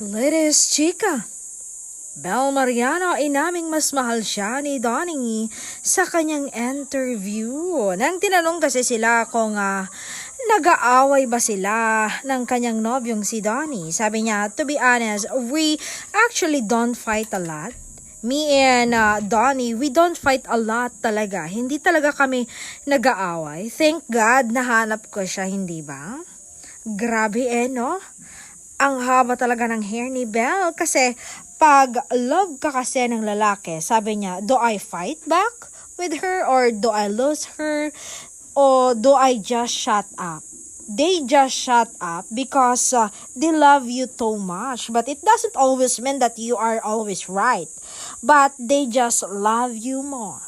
Ladies, chika. Bel Mariano ay naming mas mahal siya ni Donnie sa kanyang interview. Nang tinanong kasi sila kung nag-aaway ba sila ng kanyang nobyong si Donnie. Sabi niya, to be honest, we actually don't fight a lot. Me and Donnie, we don't fight a lot talaga. Hindi talaga kami nag-aaway. Thank God, nahanap ko siya, hindi ba? Grabe no? Ang haba talaga ng hair ni Belle kasi pag love ka kasi ng lalaki, sabi niya, do I fight back with her or do I lose her or do I just shut up? They just shut up because they love you so much, but it doesn't always mean that you are always right, but they just love you more.